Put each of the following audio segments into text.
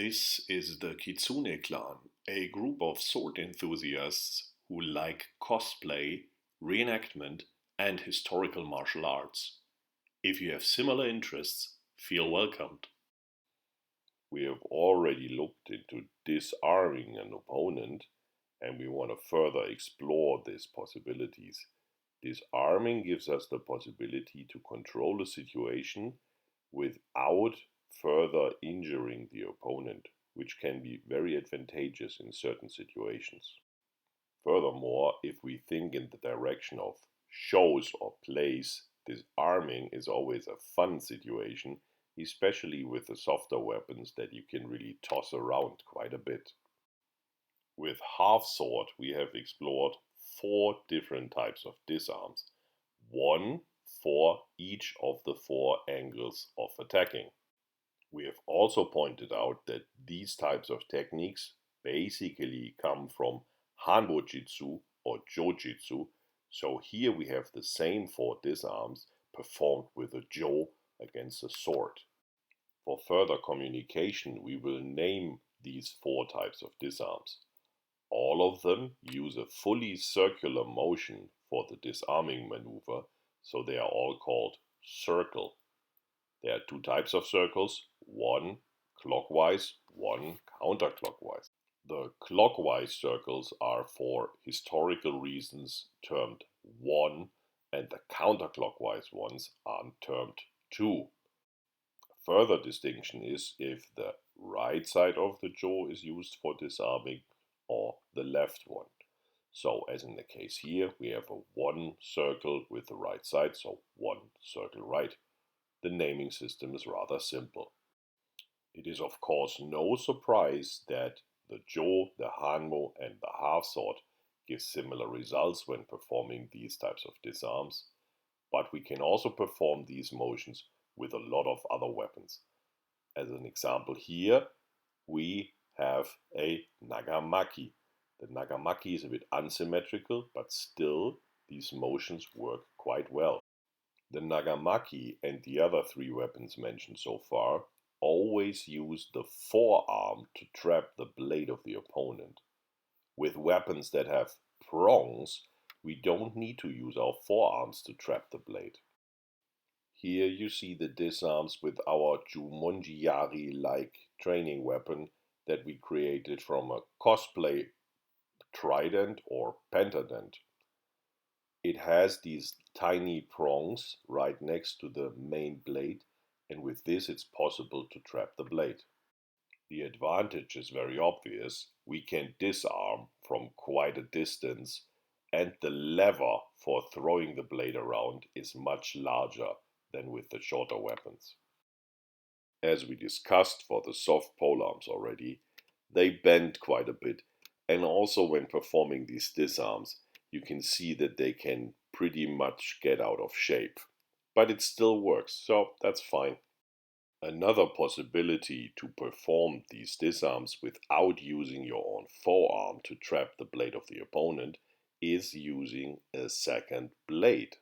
This is the Kitsune clan, a group of sword enthusiasts who like cosplay, reenactment, and historical martial arts. If you have similar interests, feel welcomed. We have already looked into disarming an opponent, and we want to further explore these possibilities. Disarming gives us the possibility to control a situation without further injuring the opponent, which can be very advantageous in certain situations. Furthermore, if we think in the direction of shows or plays, disarming is always a fun situation, especially with the softer weapons that you can really toss around quite a bit. With half-sword, we have explored 4 different types of disarms, one for each of the 4 angles of attacking. We have also pointed out that these types of techniques basically come from Hanbo-jitsu or Jo-jitsu, so here we have the same 4 disarms performed with a Jo against a sword. For further communication, we will name these 4 types of disarms. All of them use a fully circular motion for the disarming maneuver, so they are all called circle. There are 2 types of circles, one clockwise, one counterclockwise. The clockwise circles are for historical reasons termed 1, and the counterclockwise ones are termed 2. Further distinction is if the right side of the jaw is used for disarming or the left one. So as in the case here, we have a 1 circle with the right side, so 1 circle right. The naming system is rather simple. It is of course no surprise that the Jo, the Hanmo, and the half-sword give similar results when performing these types of disarms, but we can also perform these motions with a lot of other weapons. As an example here, we have a nagamaki. The nagamaki is a bit unsymmetrical, but still these motions work quite well. The nagamaki and the other 3 weapons mentioned so far always use the forearm to trap the blade of the opponent. With weapons that have prongs, we don't need to use our forearms to trap the blade. Here you see the disarms with our Jumonji-yari-like training weapon that we created from a cosplay trident or pentadent. It has these tiny prongs right next to the main blade, and with this it's possible to trap the blade. The advantage is very obvious. We can disarm from quite a distance, and the lever for throwing the blade around is much larger than with the shorter weapons. As we discussed for the soft polearms already, they bend quite a bit, and also when performing these disarms, you can see that they can pretty much get out of shape. But it still works, so that's fine. Another possibility to perform these disarms without using your own forearm to trap the blade of the opponent is using a second blade.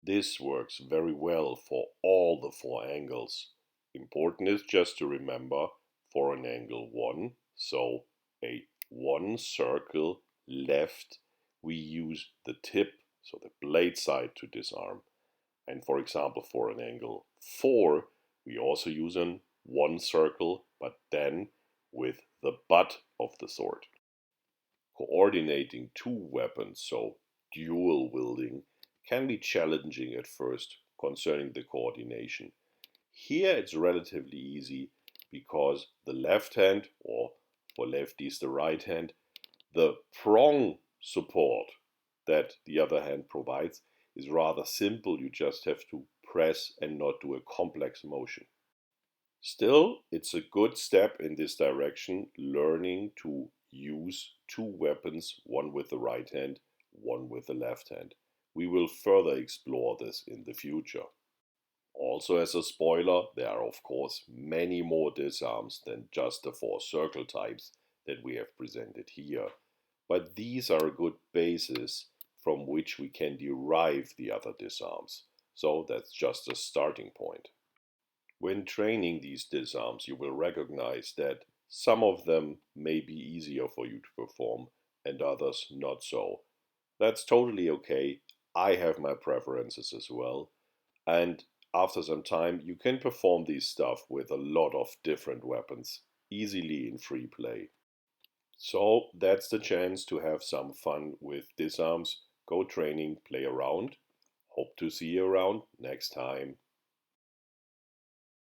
This works very well for all the 4 angles. Important is just to remember for an angle 1, so a 1 circle left, we use the tip, so the blade side, to disarm. And for example, for an angle 4, we also use an 1 circle, but then with the butt of the sword. Coordinating 2 weapons, so dual-wielding, can be challenging at first concerning the coordination. Here it's relatively easy because the left hand, or for lefties the right hand, the prong support that the other hand provides is rather simple. You just have to press and not do a complex motion. Still, it's a good step in this direction, learning to use 2 weapons, one with the right hand, one with the left hand. We will further explore this in the future. Also, as a spoiler, there are of course many more disarms than just the 4 circle types that we have presented here, but these are a good basis from which we can derive the other disarms, so that's just a starting point. When training these disarms, you will recognize that Some of them may be easier for you to perform and others not so. That's totally okay. I have my preferences as well. And after some time, you can perform these stuff with a lot of different weapons easily in free play. So that's the chance to have some fun with disarms. Go training, play around. Hope to see you around next time.